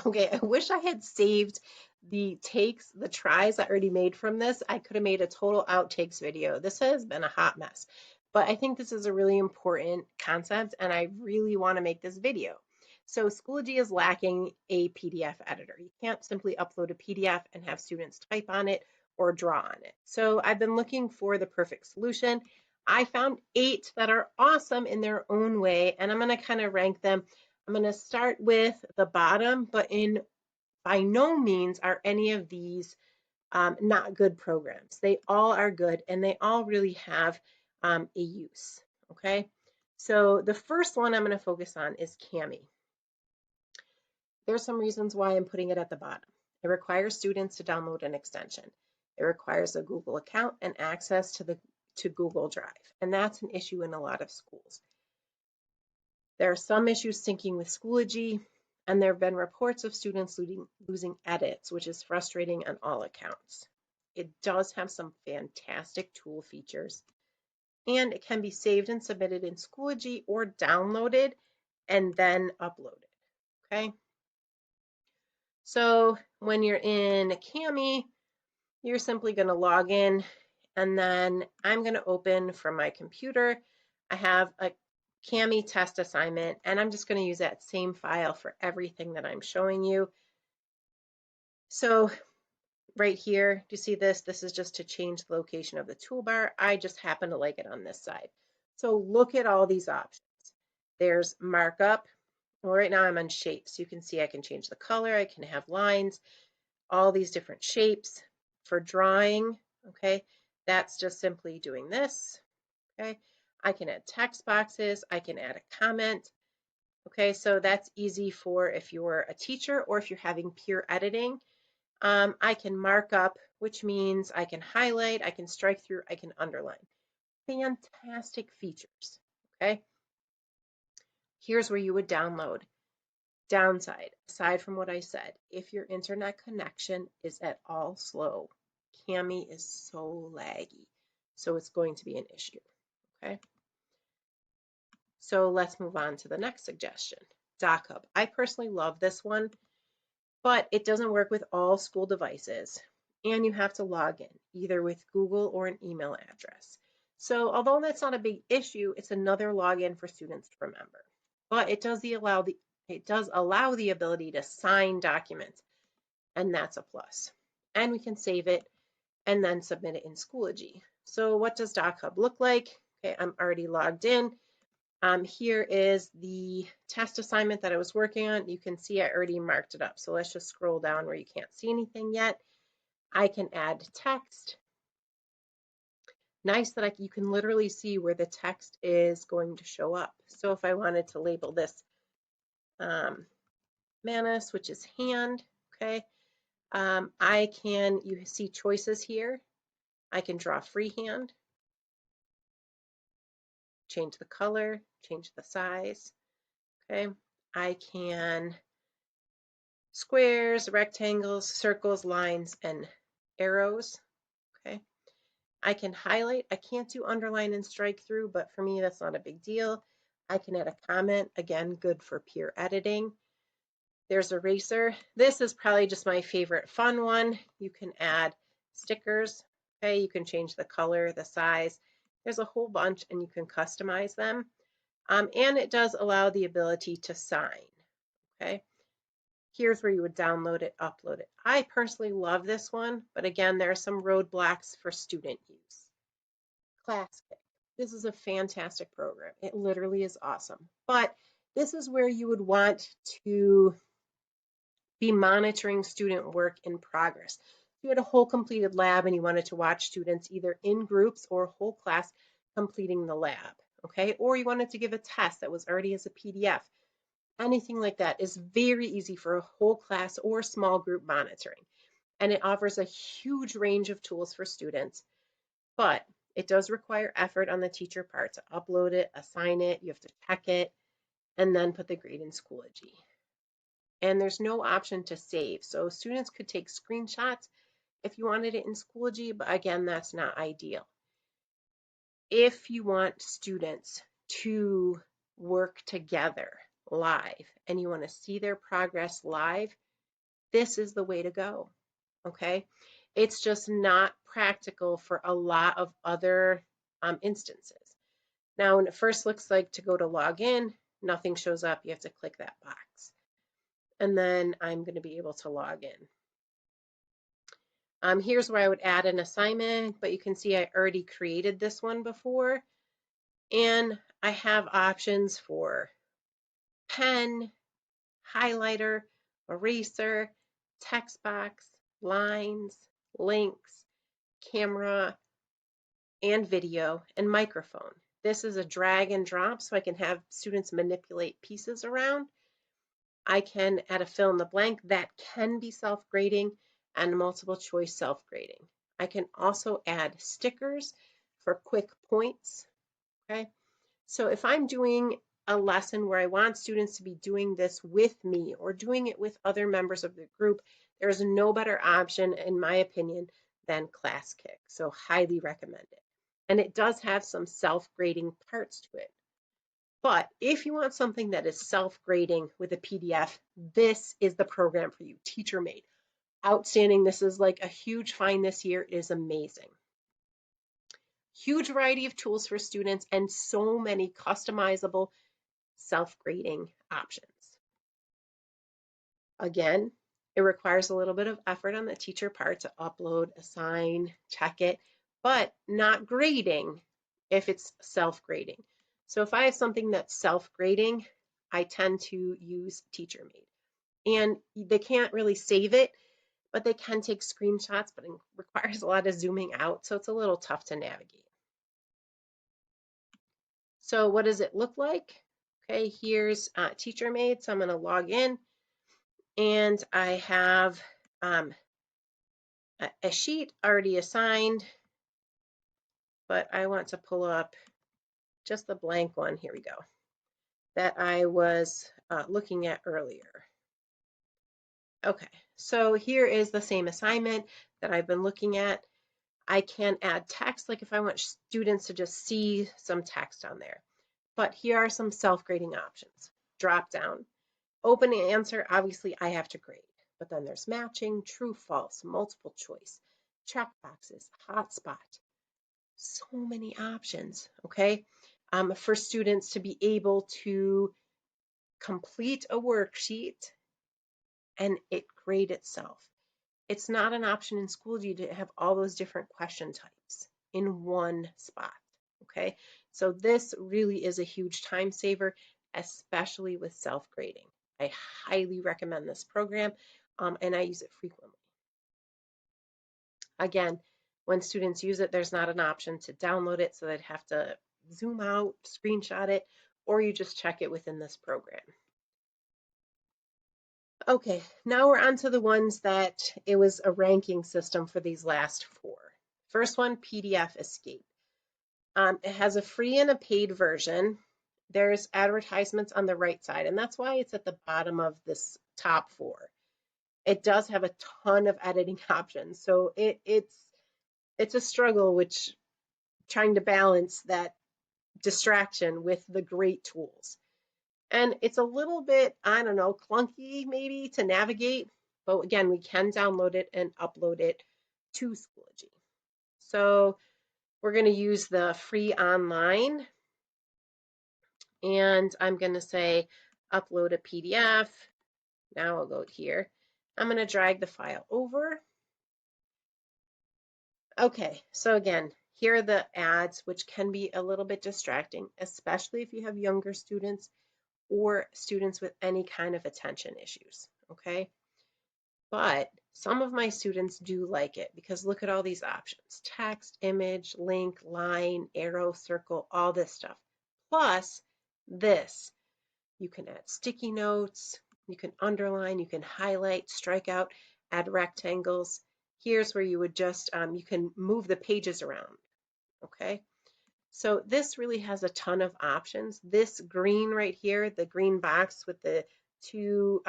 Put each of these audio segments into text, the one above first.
Okay, I wish I had saved the tries I already made from this. I could have made a total outtakes video. This has been a hot mess, but I think this is a really important concept and I really want to make this video. So Schoology is lacking a PDF editor. You can't simply upload a PDF and have students type on it or draw on it. So I've been looking for the perfect solution. I found 8 that are awesome in their own way, and I'm going to kind of rank them. I'm going to start with the bottom, but by no means are any of these not good programs. They all are good and they all really have a use. Okay, so the first one I'm going to focus on is Kami. There's some reasons why I'm putting it at the bottom. It requires students to download an extension. It requires a Google account and access to Google Drive, and that's an issue in a lot of schools. There are some issues syncing with Schoology, and there have been reports of students losing edits, which is frustrating on all accounts. It does have some fantastic tool features, and it can be saved and submitted in Schoology or downloaded and then uploaded. Okay. So when you're in Kami, you're simply going to log in, and then I'm going to open from my computer. I have a Kami test assignment, and I'm just going to use that same file for everything that I'm showing you. So right here, do you see this? This is just to change the location of the toolbar. I just happen to like it on this side. So look at all these options. There's markup. Well, right now I'm on shapes. You can see I can change the color. I can have lines, all these different shapes. For drawing, okay, that's just simply doing this, okay. I can add text boxes. I can add a comment. Okay, so that's easy for if you're a teacher or if you're having peer editing. I can mark up, which means I can highlight, I can strike through, I can underline. Fantastic features, okay? Here's where you would download. Downside, aside from what I said, if your internet connection is at all slow, Kami is so laggy, so it's going to be an issue, okay? So let's move on to the next suggestion, DocHub. I personally love this one, but it doesn't work with all school devices, and you have to log in, either with Google or an email address. So although that's not a big issue, it's another login for students to remember. But it does allow the ability to sign documents, and that's a plus. And we can save it and then submit it in Schoology. So what does DocHub look like? Okay, I'm already logged in. Here is the test assignment that I was working on. You can see I already marked it up. So let's just scroll down where you can't see anything yet. I can add text. Nice that you can literally see where the text is going to show up. So if I wanted to label this Manus, which is hand, okay, you see choices here. I can draw freehand, change the color, change the size, okay. I can squares, rectangles, circles, lines, and arrows, okay. I can highlight. I can't do underline and strike through, but for me, that's not a big deal. I can add a comment, again, good for peer editing. There's eraser. This is probably just my favorite fun one. You can add stickers, okay. You can change the color, the size. There's a whole bunch, and you can customize them. And it does allow the ability to sign, okay. Here's where you would download it, upload it. I personally love this one, but again, there are some roadblocks for student use. ClassKick. This is a fantastic program. It literally is awesome. But this is where you would want to be monitoring student work in progress. If you had a whole completed lab and you wanted to watch students either in groups or whole class completing the lab, okay? Or you wanted to give a test that was already as a PDF. Anything like that is very easy for a whole class or small group monitoring. And it offers a huge range of tools for students, but it does require effort on the teacher part to upload it, assign it, you have to check it, and then put the grade in Schoology. And there's no option to save. So students could take screenshots if you wanted it in Schoology, but again, that's not ideal. If you want students to work together live and you want to see their progress live, this is the way to go, okay? It's just not practical for a lot of other instances. Now, when it first looks like to go to log in, nothing shows up. You have to click that box. And then I'm going to be able to log in. Here's where I would add an assignment, but you can see I already created this one before. And I have options for pen, highlighter, eraser, text box, lines, links, camera, and video, and microphone. This is a drag and drop, so I can have students manipulate pieces around. I can add a fill in the blank that can be self-grading and multiple choice self-grading. I can also add stickers for quick points, okay? So if I'm doing a lesson where I want students to be doing this with me or doing it with other members of the group, there's no better option, in my opinion, than ClassKick. So highly recommend it. And it does have some self-grading parts to it. But if you want something that is self-grading with a PDF, this is the program for you. TeacherMade. Outstanding. This is like a huge find this year. It is amazing. Huge variety of tools for students and so many customizable self-grading options. Again, it requires a little bit of effort on the teacher part to upload, assign, check it, but not grading if it's self-grading. So if I have something that's self-grading, I tend to use TeacherMade. And they can't really save it, but they can take screenshots, but it requires a lot of zooming out, so it's a little tough to navigate. So what does it look like? Okay, here's TeacherMade, so I'm going to log in, and I have a sheet already assigned, but I want to pull up just the blank one. Here we go, that I was looking at earlier. Okay, so here is the same assignment that I've been looking at. I can add text, like if I want students to just see some text on there. But here are some self-grading options. Drop down. Open answer, obviously I have to grade. But then there's matching, true, false, multiple choice, check boxes, hotspot. So many options, okay? For students to be able to complete a worksheet and it grade itself. It's not an option in Schoology to have all those different question types in one spot, okay? So this really is a huge time saver, especially with self-grading. I highly recommend this program, and I use it frequently. Again, when students use it, there's not an option to download it, so they'd have to zoom out, screenshot it, or you just check it within this program. Okay, now we're on to the ones that it was a ranking system for these last four. First one, PDFescape. It has a free and a paid version. There's advertisements on the right side, and that's why it's at the bottom of this top four. It does have a ton of editing options, so it's a struggle which trying to balance that distraction with the great tools. And it's a little bit, I don't know, clunky maybe to navigate, but again, we can download it and upload it to Schoology. So we're going to use the free online, and I'm going to say upload a PDF. Now I'll go here. I'm going to drag the file over. Okay, so again, here are the ads, which can be a little bit distracting, especially if you have younger students or students with any kind of attention issues, okay? But some of my students do like it because look at all these options: text, image, link, line, arrow, circle, all this stuff. Plus this, you can add sticky notes, you can underline, you can highlight, strike out, add rectangles. Here's where you would just, you can move the pages around, okay? So this really has a ton of options. This green right here, the green box with the two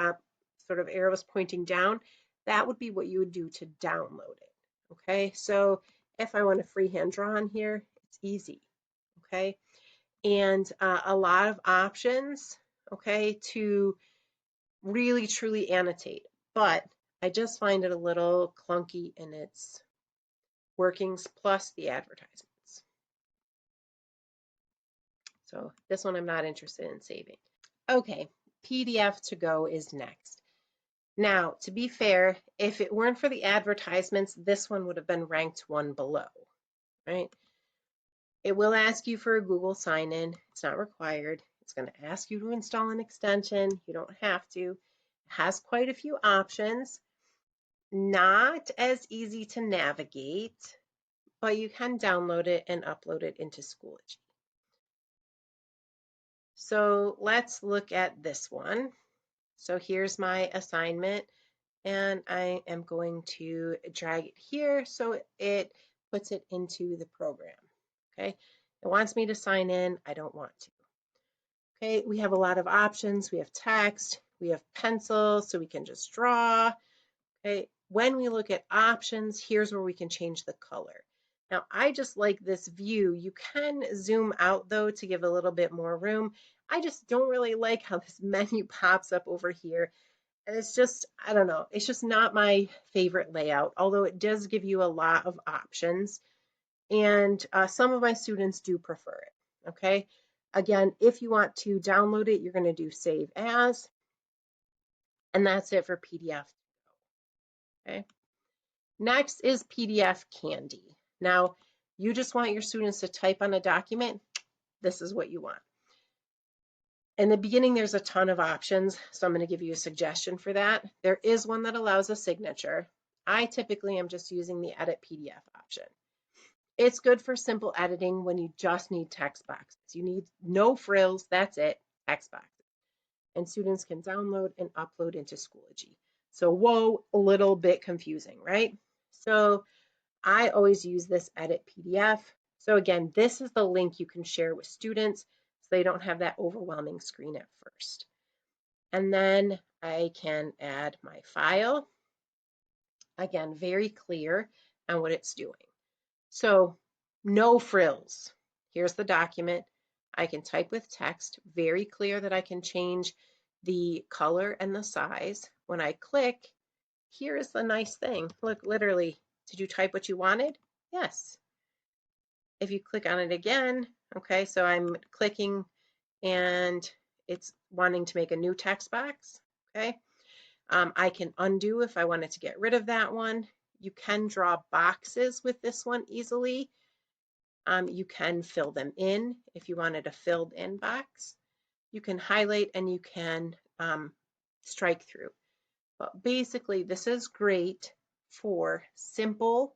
sort of arrows pointing down, that would be what you would do to download it, okay? So if I want to freehand draw on here, it's easy, okay? And a lot of options, okay, to really truly annotate. But I just find it a little clunky in its workings plus the advertisements. So this one I'm not interested in saving. Okay, PDF to go is next. Now, to be fair, if it weren't for the advertisements, this one would have been ranked one below, right? It will ask you for a Google sign-in. It's not required. It's going to ask you to install an extension. You don't have to. It has quite a few options. Not as easy to navigate, but you can download it and upload it into Schoology. So let's look at this one. So here's my assignment, and I am going to drag it here so it puts it into the program. Okay, it wants me to sign in. I don't want to. Okay, we have a lot of options. We have text, we have pencil, so we can just draw. Okay, when we look at options, here's where we can change the color. Now, I just like this view. You can zoom out though to give a little bit more room. I just don't really like how this menu pops up over here. And it's just, I don't know, it's just not my favorite layout, although it does give you a lot of options. And some of my students do prefer it, okay? Again, if you want to download it, you're gonna do save as, and that's it for PDF, okay? Next is PDFCandy. Now, you just want your students to type on a document, this is what you want. In the beginning, there's a ton of options, so I'm going to give you a suggestion for that. There is one that allows a signature. I typically am just using the Edit PDF option. It's good for simple editing when you just need text boxes. You need no frills, that's it, text boxes. And students can download and upload into Schoology. So whoa, a little bit confusing, right? So I always use this Edit PDF. So again, this is the link you can share with students so they don't have that overwhelming screen at first. And then I can add my file. Again, very clear on what it's doing. So no frills. Here's the document. I can type with text, very clear that I can change the color and the size. When I click, here is the nice thing. Look, literally, did you type what you wanted? Yes. If you click on it again, okay, so I'm clicking and it's wanting to make a new text box, okay? I can undo if I wanted to get rid of that one. You can draw boxes with this one easily. You can fill them in if you wanted a filled in box. You can highlight and you can strike through. But basically, this is great for simple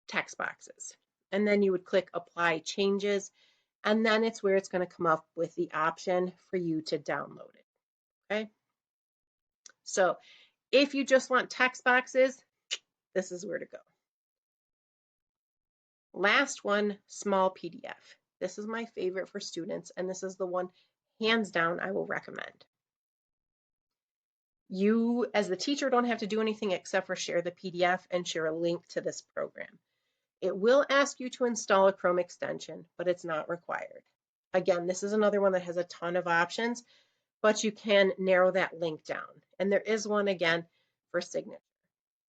text boxes. And then you would click Apply Changes, and then it's where it's going to come up with the option for you to download it. Okay? So if you just want text boxes, this is where to go. Last one, Smallpdf. This is my favorite for students, and this is the one hands down I will recommend. You, as the teacher, don't have to do anything except for share the PDF and share a link to this program. It will ask you to install a Chrome extension, but it's not required. Again, this is another one that has a ton of options, but you can narrow that link down. And there is one, again, for signature.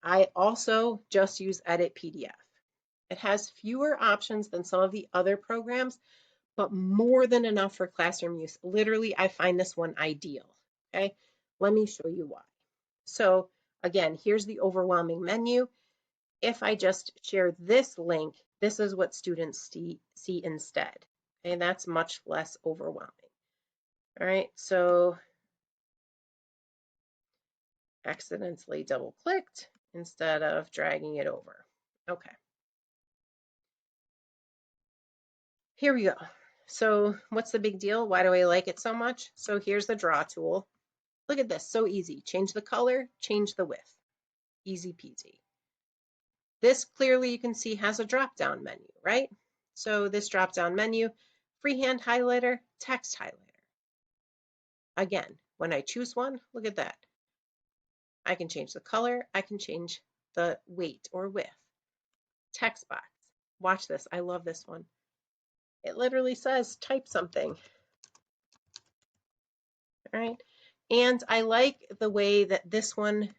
I also just use Edit PDF. It has fewer options than some of the other programs, but more than enough for classroom use. Literally, I find this one ideal, okay? Let me show you why. So again, here's the overwhelming menu. If I just share this link, this is what students see instead. Okay, that's much less overwhelming. All right, so accidentally double clicked instead of dragging it over. Okay. Here we go. So what's the big deal? Why do I like it so much? So here's the draw tool. Look at this, so easy. Change the color, change the width. Easy peasy. This clearly you can see has a drop-down menu, right? So this drop-down menu, freehand highlighter, text highlighter. Again, when I choose one, look at that. I can change the color, I can change the weight or width. Text box. Watch this, I love this one. It literally says type something. All right. And I like the way that this one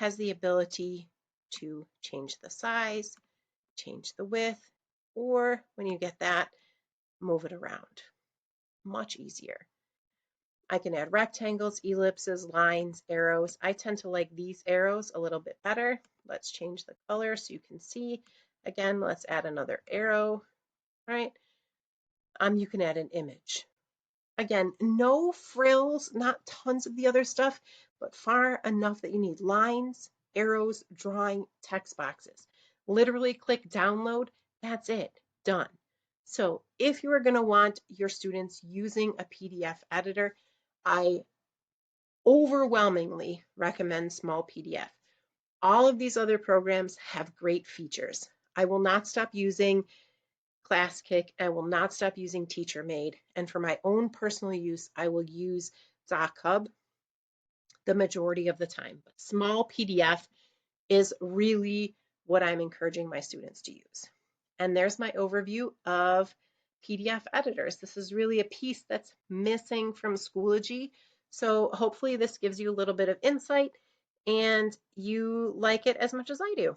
has the ability to change the size, change the width, or when you get that, move it around. Much easier. I can add rectangles, ellipses, lines, arrows. I tend to like these arrows a little bit better. Let's change the color so you can see. Again, let's add another arrow, right? You can add an image. Again, no frills, not tons of the other stuff, but far enough that you need lines, arrows, drawing, text boxes. Literally click download, that's it, done. So if you are going to want your students using a PDF editor, I overwhelmingly recommend Smallpdf. All of these other programs have great features. I will not stop using ClassKick. I will not stop using TeacherMade. And for my own personal use, I will use DocHub the majority of the time. But Smallpdf is really what I'm encouraging my students to use. And there's my overview of PDF editors. This is really a piece that's missing from Schoology. So hopefully this gives you a little bit of insight and you like it as much as I do.